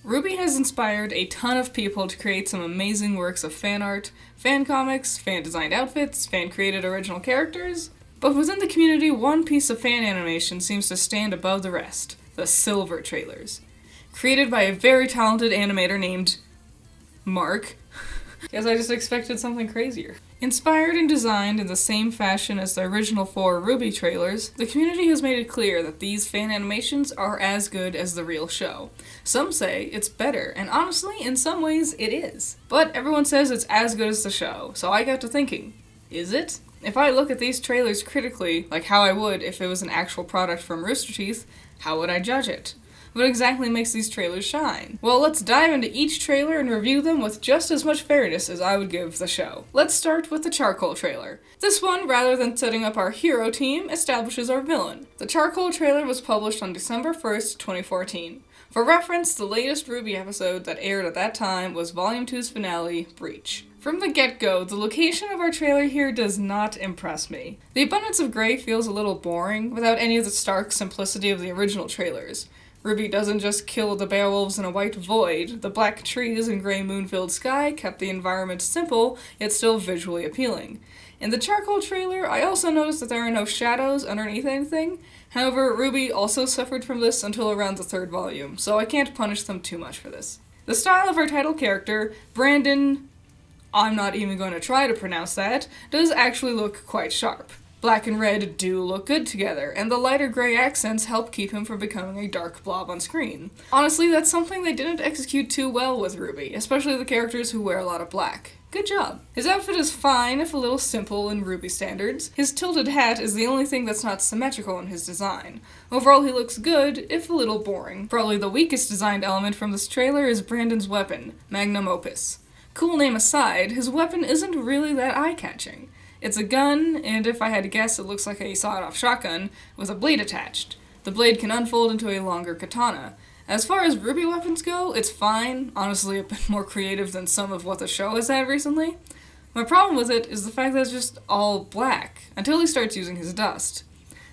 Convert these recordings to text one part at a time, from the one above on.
RWBY has inspired a ton of people to create some amazing works of fan art, fan comics, fan-designed outfits, fan-created original characters, but within the community, one piece of fan animation seems to stand above the rest: the Silver trailers. Created by a very talented animator named Mark. Guess I just expected something crazier. Inspired and designed in the same fashion as the original 4 RWBY trailers, the community has made it clear that these fan animations are as good as the real show. Some say it's better, and honestly, in some ways, it is. But everyone says it's as good as the show, so I got to thinking, is it? If I look at these trailers critically, like how I would if it was an actual product from Rooster Teeth, how would I judge it? What exactly makes these trailers shine? Well, let's dive into each trailer and review them with just as much fairness as I would give the show. Let's start with the Charcoal trailer. This one, rather than setting up our hero team, establishes our villain. The Charcoal trailer was published on December 1st, 2014. For reference, the latest RWBY episode that aired at that time was Volume 2's finale, Breach. From the get-go, the location of our trailer here does not impress me. The abundance of gray feels a little boring, without any of the stark simplicity of the original trailers. RWBY doesn't just kill the beowulfs in a white void. The black trees and gray moon-filled sky kept the environment simple, yet still visually appealing. In the Charcoal trailer, I also noticed that there are no shadows underneath anything. However, RWBY also suffered from this until around the 3rd volume, so I can't punish them too much for this. The style of our title character, Brandon, I'm not even going to try to pronounce that, does actually look quite sharp. Black and red do look good together, and the lighter gray accents help keep him from becoming a dark blob on screen. Honestly, that's something they didn't execute too well with RWBY, especially the characters who wear a lot of black. Good job. His outfit is fine, if a little simple in RWBY standards. His tilted hat is the only thing that's not symmetrical in his design. Overall, he looks good, if a little boring. Probably the weakest designed element from this trailer is Brandon's weapon, Magnum Opus. Cool name aside, his weapon isn't really that eye-catching. It's a gun, and if I had to guess, it looks like a sawed-off shotgun with a blade attached. The blade can unfold into a longer katana. As far as RWBY weapons go, it's fine, honestly a bit more creative than some of what the show has had recently. My problem with it is the fact that it's just all black, until he starts using his dust.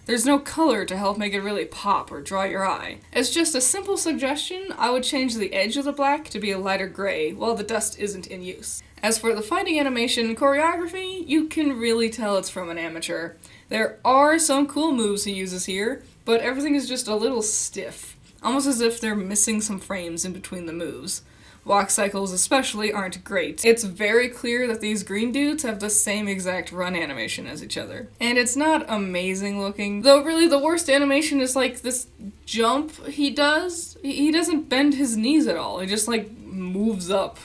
There's no color to help make it really pop or draw your eye. As just a simple suggestion, I would change the edge of the black to be a lighter gray while the dust isn't in use. As for the fighting animation and choreography, you can really tell it's from an amateur. There are some cool moves he uses here, but everything is just a little stiff, almost as if they're missing some frames in between the moves. Walk cycles especially aren't great. It's very clear that these green dudes have the same exact run animation as each other. And it's not amazing looking, though really the worst animation is like this jump he does. He doesn't bend his knees at all, he just like moves up.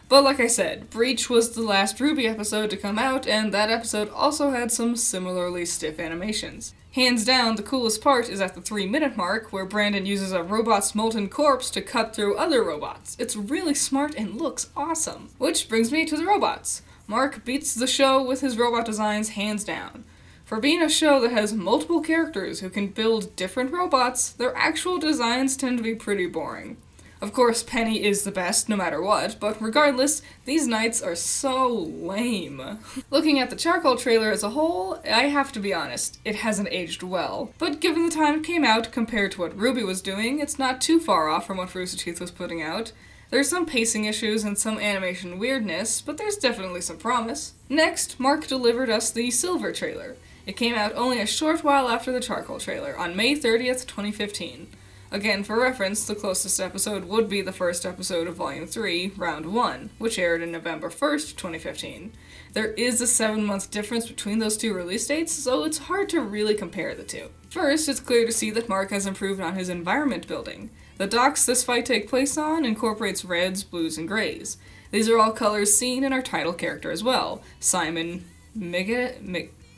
But like I said, Breach was the last RWBY episode to come out, and that episode also had some similarly stiff animations. Hands down, the coolest part is at the 3-minute mark, where Brandon uses a robot's molten corpse to cut through other robots. It's really smart and looks awesome. Which brings me to the robots. Mark beats the show with his robot designs hands down. For being a show that has multiple characters who can build different robots, their actual designs tend to be pretty boring. Of course, Penny is the best, no matter what, but regardless, these knights are so lame. Looking at the Charcoal trailer as a whole, I have to be honest, it hasn't aged well. But given the time it came out compared to what RWBY was doing, it's not too far off from what Rooster Teeth was putting out. There's some pacing issues and some animation weirdness, but there's definitely some promise. Next, Mark delivered us the Silver trailer. It came out only a short while after the Charcoal trailer, on May 30th, 2015. Again, for reference, the closest episode would be the first episode of Volume 3, Round 1, which aired in November 1st, 2015. There is a 7-month difference between those two release dates, so it's hard to really compare the two. First, it's clear to see that Mark has improved on his environment building. The docks this fight takes place on incorporates reds, blues, and grays. These are all colors seen in our title character as well, Simon Majestus?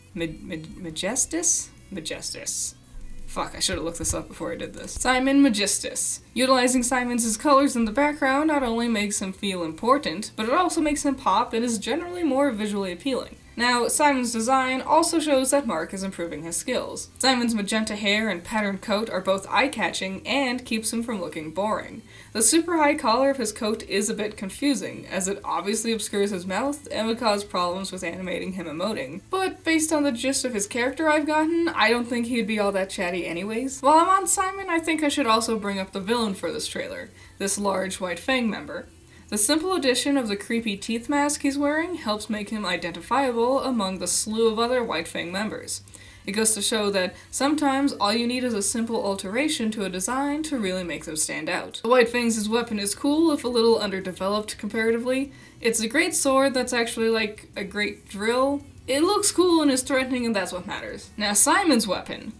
Fuck, I should have looked this up before I did this. Simon Majestus. Utilizing Simon's colors in the background not only makes him feel important, but it also makes him pop and is generally more visually appealing. Now, Simon's design also shows that Mark is improving his skills. Simon's magenta hair and patterned coat are both eye-catching and keeps him from looking boring. The super high collar of his coat is a bit confusing, as it obviously obscures his mouth and would cause problems with animating him emoting. But based on the gist of his character I've gotten, I don't think he'd be all that chatty anyways. While I'm on Simon, I think I should also bring up the villain for this trailer, this large White Fang member. The simple addition of the creepy teeth mask he's wearing helps make him identifiable among the slew of other White Fang members. It goes to show that sometimes all you need is a simple alteration to a design to really make them stand out. The White Fang's weapon is cool, if a little underdeveloped comparatively. It's a great sword that's actually like a great drill. It looks cool and is threatening, and that's what matters. Now Simon's weapon,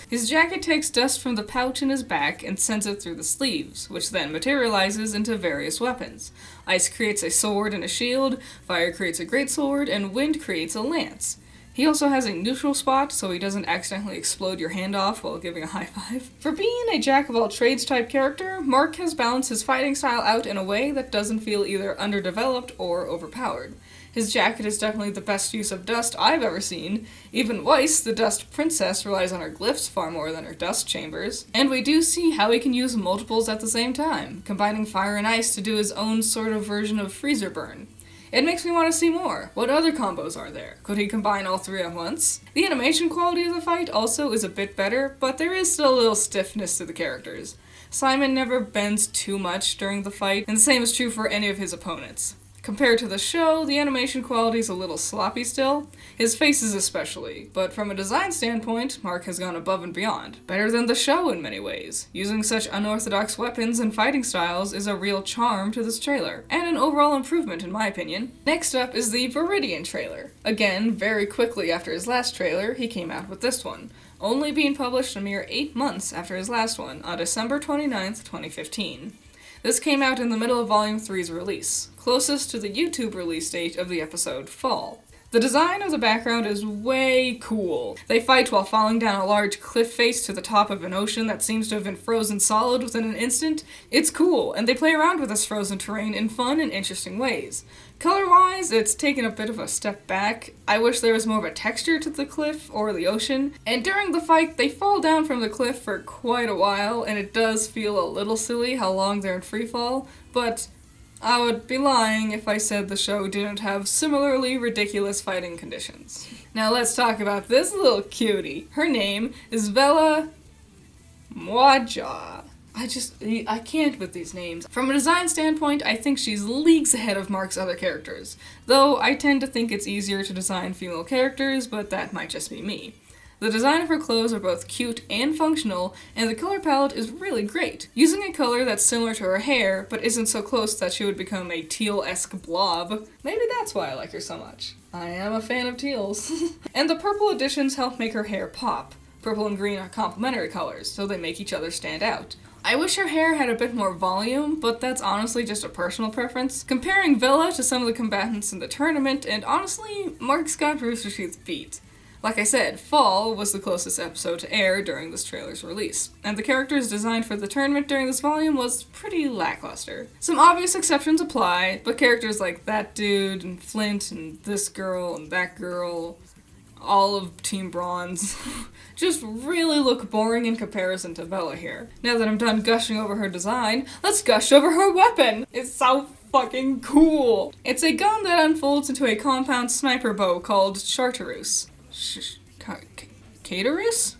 his jacket takes dust from the pouch in his back and sends it through the sleeves, which then materializes into various weapons. Ice creates a sword and a shield, fire creates a greatsword, and wind creates a lance. He also has a neutral spot, so he doesn't accidentally explode your hand off while giving a high five. For being a jack-of-all-trades type character, Mark has balanced his fighting style out in a way that doesn't feel either underdeveloped or overpowered. His jacket is definitely the best use of dust I've ever seen. Even Weiss, the dust princess, relies on her glyphs far more than her dust chambers. And we do see how he can use multiples at the same time, combining fire and ice to do his own sort of version of freezer burn. It makes me want to see more. What other combos are there? Could he combine all three at once? The animation quality of the fight also is a bit better, but there is still a little stiffness to the characters. Simon never bends too much during the fight, and the same is true for any of his opponents. Compared to the show, the animation quality is a little sloppy still, his faces especially, but from a design standpoint, Mark has gone above and beyond. Better than the show in many ways. Using such unorthodox weapons and fighting styles is a real charm to this trailer, and an overall improvement in my opinion. Next up is the Viridian trailer. Again, very quickly after his last trailer, he came out with this one, only being published a mere 8 months after his last one, on December 29th, 2015. This came out in the middle of Volume 3's release, closest to the YouTube release date of the episode Fall. The design of the background is way cool. They fight while falling down a large cliff face to the top of an ocean that seems to have been frozen solid within an instant. It's cool, and they play around with this frozen terrain in fun and interesting ways. Color-wise, it's taken a bit of a step back. I wish there was more of a texture to the cliff or the ocean. And during the fight, they fall down from the cliff for quite a while, and it does feel a little silly how long they're in freefall, but I would be lying if I said the show didn't have similarly ridiculous fighting conditions. Now let's talk about this little cutie. Her name is Vela Mwaja. I can't with these names. From a design standpoint, I think she's leagues ahead of Mark's other characters, though I tend to think it's easier to design female characters, but that might just be me. The design of her clothes are both cute and functional, and the color palette is really great, using a color that's similar to her hair, but isn't so close that she would become a teal-esque blob. Maybe that's why I like her so much. I am a fan of teals. And the purple additions help make her hair pop. Purple and green are complementary colors, so they make each other stand out. I wish her hair had a bit more volume, but that's honestly just a personal preference. Comparing Vela to some of the combatants in the tournament, and honestly, Mark's got Rooster Teeth beat. Like I said, Fall was the closest episode to air during this trailer's release, and the characters designed for the tournament during this volume was pretty lackluster. Some obvious exceptions apply, but characters like that dude, and Flint, and this girl, and that girl, all of Team Bronze, just really look boring in comparison to Vela here. Now that I'm done gushing over her design, let's gush over her weapon! It's so fucking cool! It's a gun that unfolds into a compound sniper bow called Chartreuse. Caterus?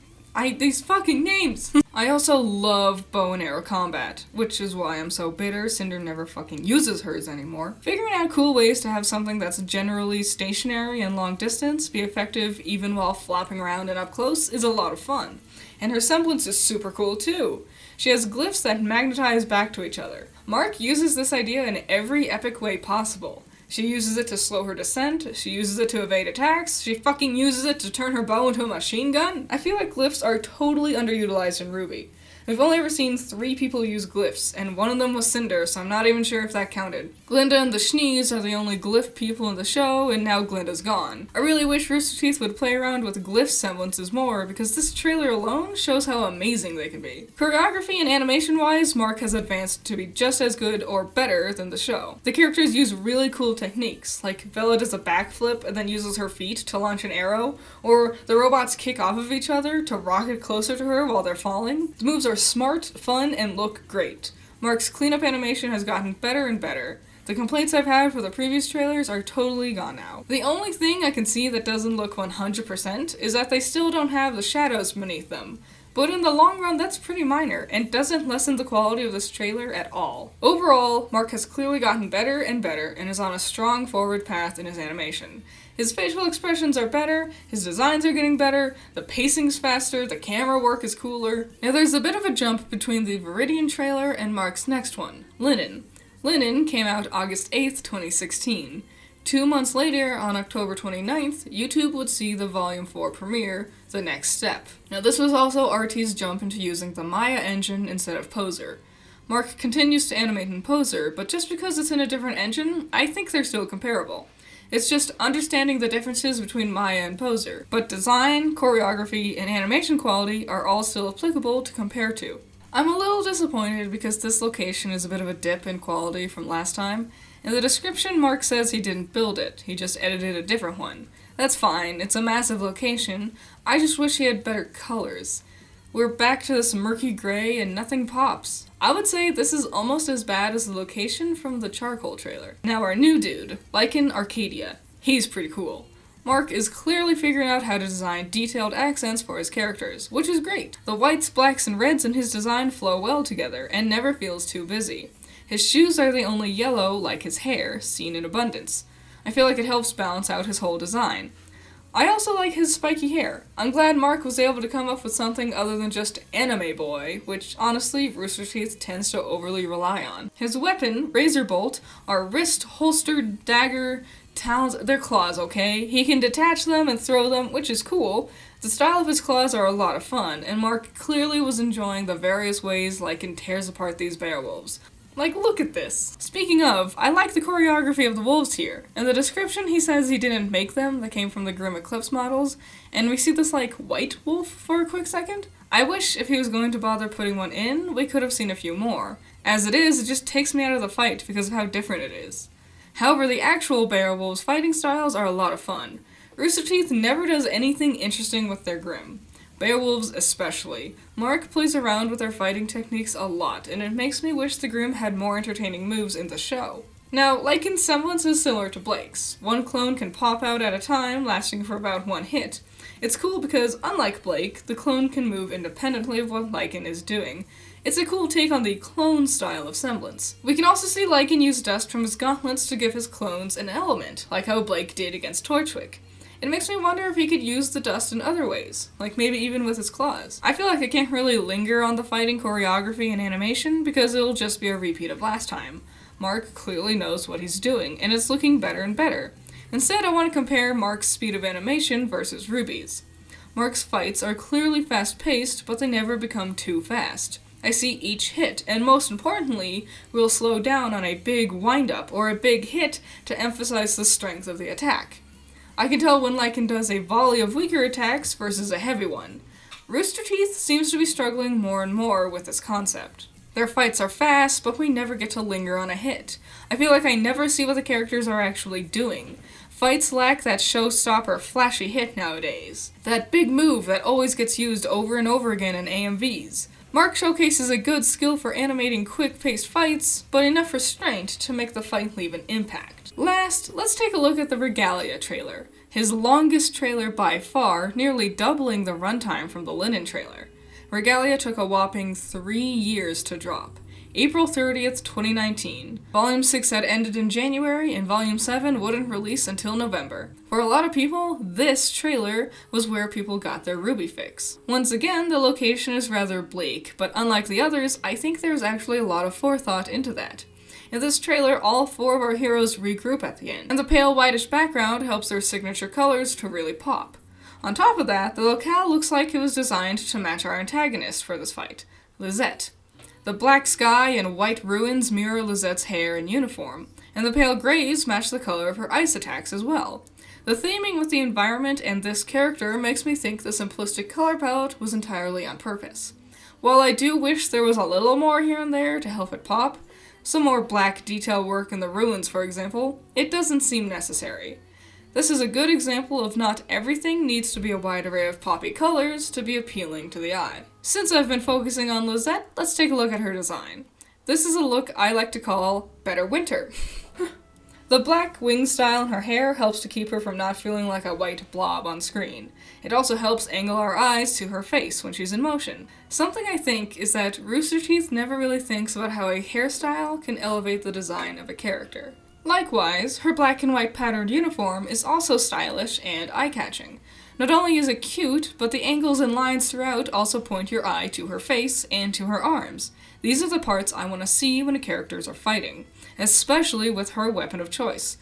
These fucking names! I also love bow and arrow combat, which is why I'm so bitter Cinder never fucking uses hers anymore. Figuring out cool ways to have something that's generally stationary and long distance be effective even while flopping around and up close is a lot of fun. And her semblance is super cool too. She has glyphs that magnetize back to each other. Mark uses this idea in every epic way possible. She uses it to slow her descent, she uses it to evade attacks, she fucking uses it to turn her bow into a machine gun. I feel like glyphs are totally underutilized in RWBY. We've only ever seen 3 people use glyphs, and one of them was Cinder, so I'm not even sure if that counted. Glinda and the Schnees are the only glyph people in the show, and now Glinda's gone. I really wish Rooster Teeth would play around with glyph semblances more, because this trailer alone shows how amazing they can be. Choreography and animation-wise, Mark has advanced to be just as good or better than the show. The characters use really cool techniques, like Bella does a backflip and then uses her feet to launch an arrow, or the robots kick off of each other to rocket closer to her while they're falling. The moves are smart, fun, and look great. Mark's cleanup animation has gotten better and better. The complaints I've had for the previous trailers are totally gone now. The only thing I can see that doesn't look 100% is that they still don't have the shadows beneath them. But in the long run, that's pretty minor, and doesn't lessen the quality of this trailer at all. Overall, Mark has clearly gotten better and better, and is on a strong forward path in his animation. His facial expressions are better, his designs are getting better, the pacing's faster, the camera work is cooler. Now there's a bit of a jump between the Viridian trailer and Mark's next one, Linen. Linen came out August 8th, 2016. 2 months later, on October 29th, YouTube would see the Volume 4 premiere, The Next Step. Now this was also RT's jump into using the Maya engine instead of Poser. Mark continues to animate in Poser, but just because it's in a different engine, I think they're still comparable. It's just understanding the differences between Maya and Poser, but design, choreography, and animation quality are all still applicable to compare to. I'm a little disappointed because this location is a bit of a dip in quality from last time. In the description, Mark says he didn't build it, he just edited a different one. That's fine, it's a massive location, I just wish he had better colors. We're back to this murky gray and nothing pops. I would say this is almost as bad as the location from the Charcoal trailer. Now our new dude, Lycan Arcadia. He's pretty cool. Mark is clearly figuring out how to design detailed accents for his characters, which is great. The whites, blacks, and reds in his design flow well together, and never feels too busy. His shoes are the only yellow, like his hair, seen in abundance. I feel like it helps balance out his whole design. I also like his spiky hair. I'm glad Mark was able to come up with something other than just anime boy, which honestly Rooster Teeth tends to overly rely on. His weapon, Razor Bolt, are wrist-holstered dagger talons. They're claws, okay? He can detach them and throw them, which is cool. The style of his claws are a lot of fun, and Mark clearly was enjoying the various ways Lycan tears apart these werewolves. Like, look at this. Speaking of, I like the choreography of the wolves here. In the description, he says he didn't make them, they came from the Grim Eclipse models, and we see this, like, white wolf for a quick second. I wish if he was going to bother putting one in, we could have seen a few more. As it is, it just takes me out of the fight because of how different it is. However, the actual werewolves' fighting styles are a lot of fun. Rooster Teeth never does anything interesting with their Grim. Beowulfs especially. Mark plays around with their fighting techniques a lot, and it makes me wish the Grimm had more entertaining moves in the show. Now, Lycan's semblance is similar to Blake's. One clone can pop out at a time, lasting for about one hit. It's cool because, unlike Blake, the clone can move independently of what Lycan is doing. It's a cool take on the clone style of semblance. We can also see Lycan use dust from his gauntlets to give his clones an element, like how Blake did against Torchwick. It makes me wonder if he could use the dust in other ways, like maybe even with his claws. I feel like I can't really linger on the fighting choreography and animation because it'll just be a repeat of last time. Mark clearly knows what he's doing, and it's looking better and better. Instead, I want to compare Mark's speed of animation versus RWBY's. Mark's fights are clearly fast-paced, but they never become too fast. I see each hit, and most importantly, we'll slow down on a big wind-up or a big hit to emphasize the strength of the attack. I can tell when Lycan does a volley of weaker attacks versus a heavy one. Rooster Teeth seems to be struggling more and more with this concept. Their fights are fast, but we never get to linger on a hit. I feel like I never see what the characters are actually doing. Fights lack that showstopper flashy hit nowadays. That big move that always gets used over and over again in AMVs. Mark showcases a good skill for animating quick-paced fights, but enough restraint to make the fight leave an impact. Last, let's take a look at the Regalia trailer. His longest trailer by far, nearly doubling the runtime from the Linen trailer. Regalia took a whopping 3 years to drop. April 30th, 2019. Volume 6 had ended in January, and Volume 7 wouldn't release until November. For a lot of people, this trailer was where people got their RWBY fix. Once again, the location is rather bleak, but unlike the others, I think there's actually a lot of forethought into that. In this trailer, all 4 of our heroes regroup at the end, and the pale whitish background helps their signature colors to really pop. On top of that, the locale looks like it was designed to match our antagonist for this fight, Lisette. The black sky and white ruins mirror Lisette's hair and uniform, and the pale grays match the color of her ice attacks as well. The theming with the environment and this character makes me think the simplistic color palette was entirely on purpose. While I do wish there was a little more here and there to help it pop, Some more black detail work in the ruins, for example, it doesn't seem necessary. This is a good example of not everything needs to be a wide array of poppy colors to be appealing to the eye. Since I've been focusing on Lisette, let's take a look at her design. This is a look I like to call Better Winter. The black wing style in her hair helps to keep her from not feeling like a white blob on screen. It also helps angle our eyes to her face when she's in motion. Something I think is that Rooster Teeth never really thinks about how a hairstyle can elevate the design of a character. Likewise, her black and white patterned uniform is also stylish and eye-catching. Not only is it cute, but the angles and lines throughout also point your eye to her face and to her arms. These are the parts I want to see when the characters are fighting, especially with her weapon of choice.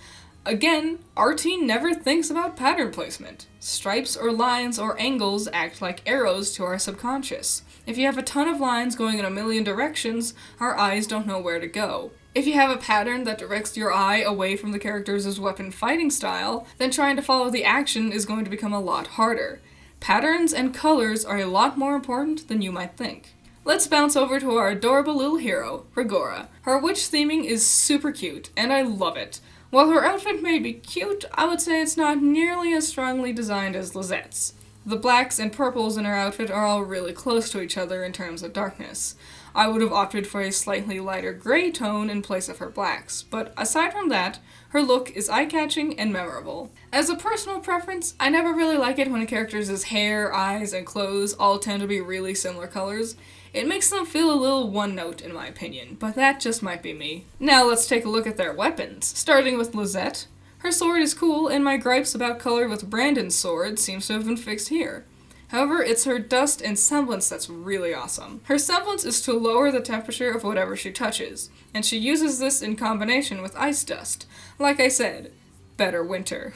Again, RT never thinks about pattern placement. Stripes or lines or angles act like arrows to our subconscious. If you have a ton of lines going in a million directions, our eyes don't know where to go. If you have a pattern that directs your eye away from the character's weapon fighting style, then trying to follow the action is going to become a lot harder. Patterns and colors are a lot more important than you might think. Let's bounce over to our adorable little hero, Rigora. Her witch theming is super cute, and I love it. While her outfit may be cute, I would say it's not nearly as strongly designed as Lisette's. The blacks and purples in her outfit are all really close to each other in terms of darkness. I would have opted for a slightly lighter gray tone in place of her blacks, but aside from that, her look is eye-catching and memorable. As a personal preference, I never really like it when a character's hair, eyes, and clothes all tend to be really similar colors. It makes them feel a little one-note in my opinion, but that just might be me. Now let's take a look at their weapons, starting with Lisette. Her sword is cool, and my gripes about color with Brandon's sword seems to have been fixed here. However, it's her dust and semblance that's really awesome. Her semblance is to lower the temperature of whatever she touches, and she uses this in combination with ice dust. Like I said, better winter.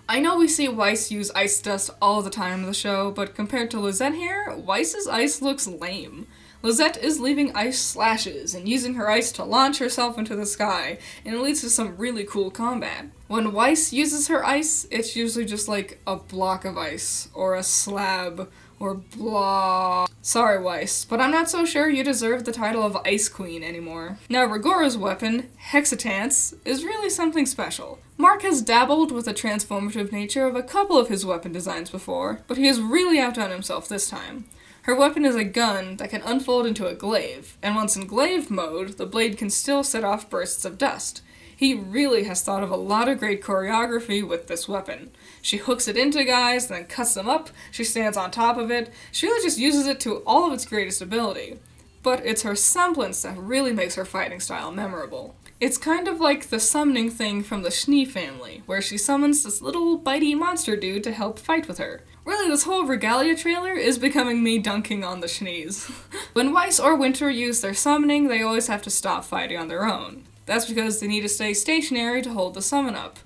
I know we see Weiss use ice dust all the time in the show, but compared to Lisette here, Weiss's ice looks lame. Lisette is leaving ice slashes and using her ice to launch herself into the sky, and it leads to some really cool combat. When Weiss uses her ice, it's usually just like a block of ice, or a slab, or blah. Sorry, Weiss, but I'm not so sure you deserve the title of Ice Queen anymore. Now, Rigora's weapon, Hexatance, is really something special. Mark has dabbled with the transformative nature of a couple of his weapon designs before, but he has really outdone himself this time. Her weapon is a gun that can unfold into a glaive, and once in glaive mode, the blade can still set off bursts of dust. He really has thought of a lot of great choreography with this weapon. She hooks it into guys, then cuts them up, she stands on top of it, she really just uses it to all of its greatest ability. But it's her semblance that really makes her fighting style memorable. It's kind of like the summoning thing from the Schnee family, where she summons this little bitey monster dude to help fight with her. Really, this whole Regalia trailer is becoming me dunking on the Schnees. When Weiss or Winter use their summoning, they always have to stop fighting on their own. That's because they need to stay stationary to hold the summon up.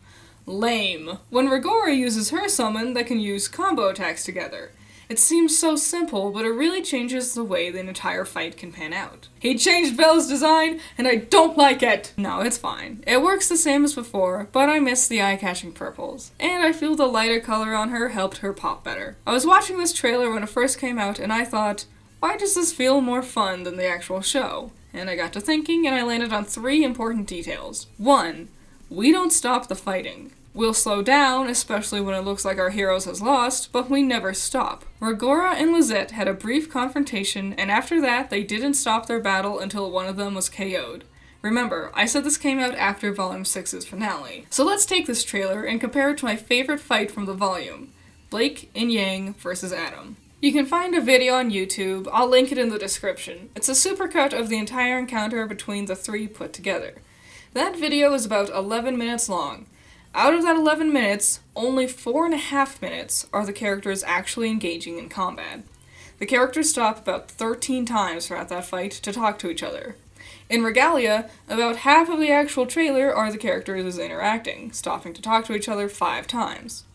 Lame. When Rigora uses her summon, they can use combo attacks together. It seems so simple, but it really changes the way the entire fight can pan out. He changed Belle's design, and I don't like it! No, it's fine. It works the same as before, but I miss the eye-catching purples. And I feel the lighter color on her helped her pop better. I was watching this trailer when it first came out, and I thought, why does this feel more fun than the actual show? And I got to thinking, and I landed on 3 important details. 1. We don't stop the fighting. We'll slow down, especially when it looks like our heroes has lost, but we never stop. Rigora and Lisette had a brief confrontation, and after that, they didn't stop their battle until one of them was KO'd. Remember, I said this came out after Volume 6's finale. So let's take this trailer and compare it to my favorite fight from the volume, Blake and Yang versus Adam. You can find a video on YouTube, I'll link it in the description. It's a supercut of the entire encounter between the 3 put together. That video is about 11 minutes long. Out of that 11 minutes, only 4.5 minutes are the characters actually engaging in combat. The characters stop about 13 times throughout that fight to talk to each other. In Regalia, about half of the actual trailer are the characters interacting, stopping to talk to each other 5 times.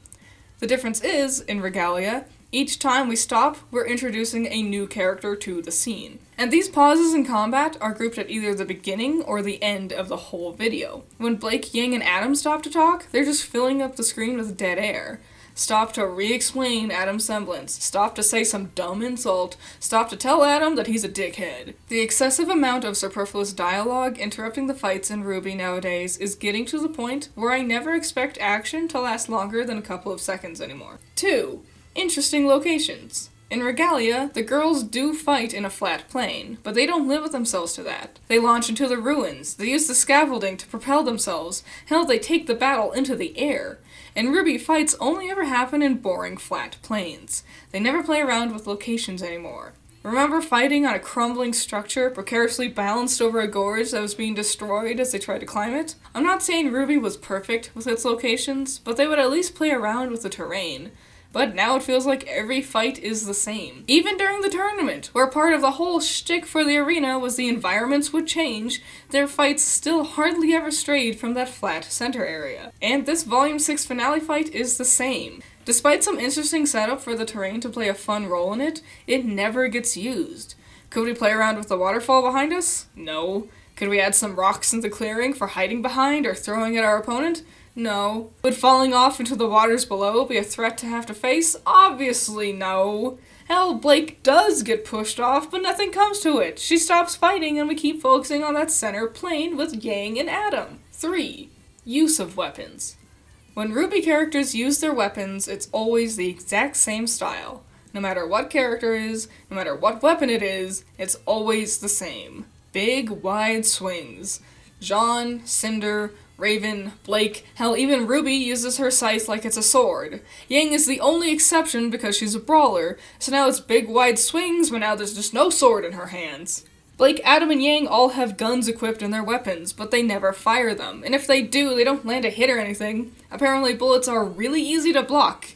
The difference is, in Regalia, each time we stop, we're introducing a new character to the scene. And these pauses in combat are grouped at either the beginning or the end of the whole video. When Blake, Yang, and Adam stop to talk, they're just filling up the screen with dead air. Stop to re-explain Adam's semblance. Stop to say some dumb insult. Stop to tell Adam that he's a dickhead. The excessive amount of superfluous dialogue interrupting the fights in RWBY nowadays is getting to the point where I never expect action to last longer than a couple of seconds anymore. 2. Interesting locations. In Regalia, the girls do fight in a flat plane, but they don't limit themselves to that. They launch into the ruins, they use the scaffolding to propel themselves, hell, they take the battle into the air. And RWBY fights only ever happen in boring flat plains. They never play around with locations anymore. Remember fighting on a crumbling structure, precariously balanced over a gorge that was being destroyed as they tried to climb it? I'm not saying RWBY was perfect with its locations, but they would at least play around with the terrain. But now it feels like every fight is the same. Even during the tournament, where part of the whole shtick for the arena was the environments would change, their fights still hardly ever strayed from that flat center area. And this Volume 6 finale fight is the same. Despite some interesting setup for the terrain to play a fun role in it, it never gets used. Could we play around with the waterfall behind us? No. Could we add some rocks in the clearing for hiding behind or throwing at our opponent? No. Would falling off into the waters below be a threat to have to face? Obviously no. Hell, Blake does get pushed off, but nothing comes to it. She stops fighting and we keep focusing on that center plane with Yang and Adam. 3. Use of weapons. When RWBY characters use their weapons, it's always the exact same style. No matter what character is, no matter what weapon it is, it's always the same. Big, wide swings. Jean, Cinder, Raven, Blake, hell, even RWBY uses her scythe like it's a sword. Yang is the only exception because she's a brawler, so now it's big wide swings, but now there's just no sword in her hands. Blake, Adam, and Yang all have guns equipped in their weapons, but they never fire them, and if they do, they don't land a hit or anything. Apparently bullets are really easy to block.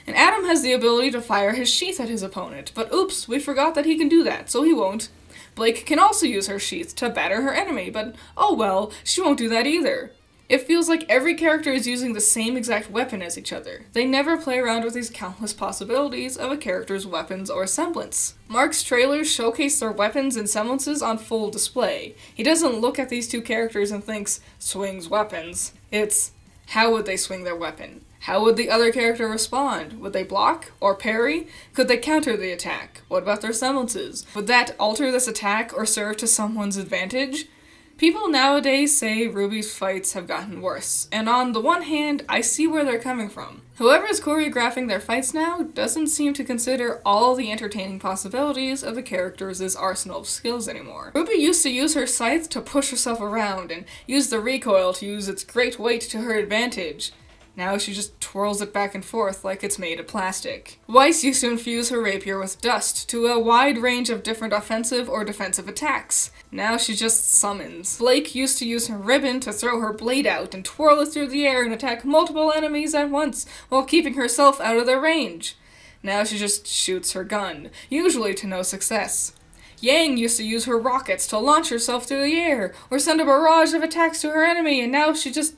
And Adam has the ability to fire his sheath at his opponent, but oops, we forgot that he can do that, so he won't. Blake can also use her sheath to batter her enemy, but oh well, she won't do that either. It feels like every character is using the same exact weapon as each other. They never play around with these countless possibilities of a character's weapons or semblance. Mark's trailers showcase their weapons and semblances on full display. He doesn't look at these two characters and thinks, swings weapons. It's, how would they swing their weapon? How would the other character respond? Would they block or parry? Could they counter the attack? What about their semblances? Would that alter this attack or serve to someone's advantage? People nowadays say RWBY's fights have gotten worse, and on the one hand, I see where they're coming from. Whoever is choreographing their fights now doesn't seem to consider all the entertaining possibilities of a character's arsenal of skills anymore. RWBY used to use her scythe to push herself around, and use the recoil to use its great weight to her advantage. Now she just twirls it back and forth like it's made of plastic. Weiss used to infuse her rapier with dust to a wide range of different offensive or defensive attacks. Now she just summons. Blake used to use her ribbon to throw her blade out and twirl it through the air and attack multiple enemies at once while keeping herself out of their range. Now she just shoots her gun, usually to no success. Yang used to use her rockets to launch herself through the air or send a barrage of attacks to her enemy, and now she just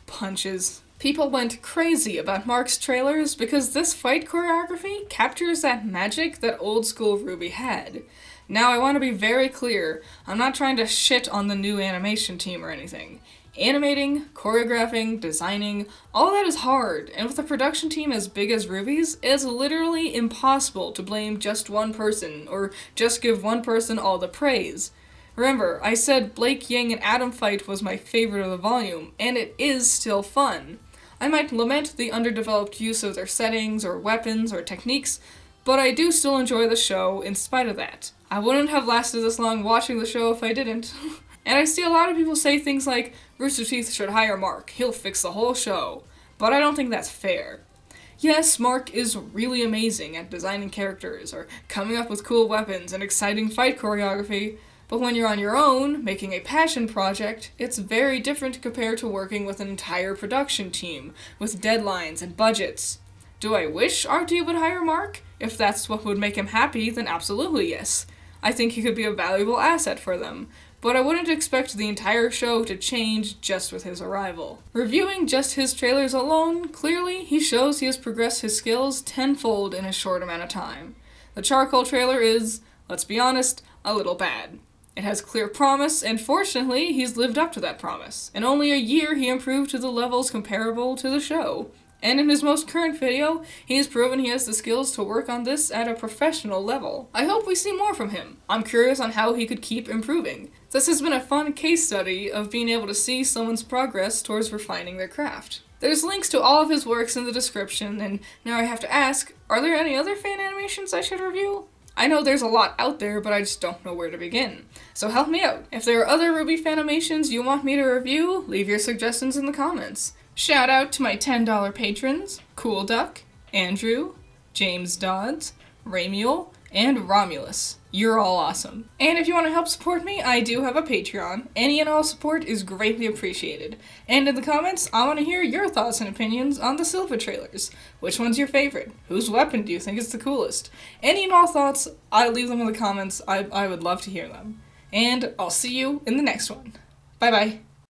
punches. People went crazy about Mark's trailers because this fight choreography captures that magic that old school RWBY had. Now I want to be very clear, I'm not trying to shit on the new animation team or anything. Animating, choreographing, designing, all that is hard, and with a production team as big as RWBY's, it's literally impossible to blame just one person, or just give one person all the praise. Remember, I said Blake, Yang, and Adam fight was my favorite of the volume, and it is still fun. I might lament the underdeveloped use of their settings or weapons or techniques, but I do still enjoy the show in spite of that. I wouldn't have lasted this long watching the show if I didn't. And I see a lot of people say things like, Rooster Teeth should hire Mark, he'll fix the whole show. But I don't think that's fair. Yes, Mark is really amazing at designing characters or coming up with cool weapons and exciting fight choreography, but when you're on your own, making a passion project, it's very different compared to working with an entire production team, with deadlines and budgets. Do I wish RT would hire Mark? If that's what would make him happy, then absolutely yes. I think he could be a valuable asset for them, but I wouldn't expect the entire show to change just with his arrival. Reviewing just his trailers alone, clearly he shows he has progressed his skills tenfold in a short amount of time. The charcoal trailer is, let's be honest, a little bad. It has clear promise, and fortunately, he's lived up to that promise. In only a year, he improved to the levels comparable to the show. And in his most current video, he has proven he has the skills to work on this at a professional level. I hope we see more from him. I'm curious on how he could keep improving. This has been a fun case study of being able to see someone's progress towards refining their craft. There's links to all of his works in the description, and now I have to ask, are there any other fan animations I should review? I know there's a lot out there, but I just don't know where to begin. So help me out. If there are other RWBY Fanimations you want me to review, leave your suggestions in the comments. Shout out to my $10 patrons, Cool Duck, Andrew, James Dodds, Romulus, and Romulus. You're all awesome. And if you want to help support me, I do have a Patreon. Any and all support is greatly appreciated. And in the comments, I want to hear your thoughts and opinions on the Silva trailers. Which one's your favorite? Whose weapon do you think is the coolest? Any and all thoughts, I leave them in the comments. I would love to hear them. And I'll see you in the next one. Bye bye.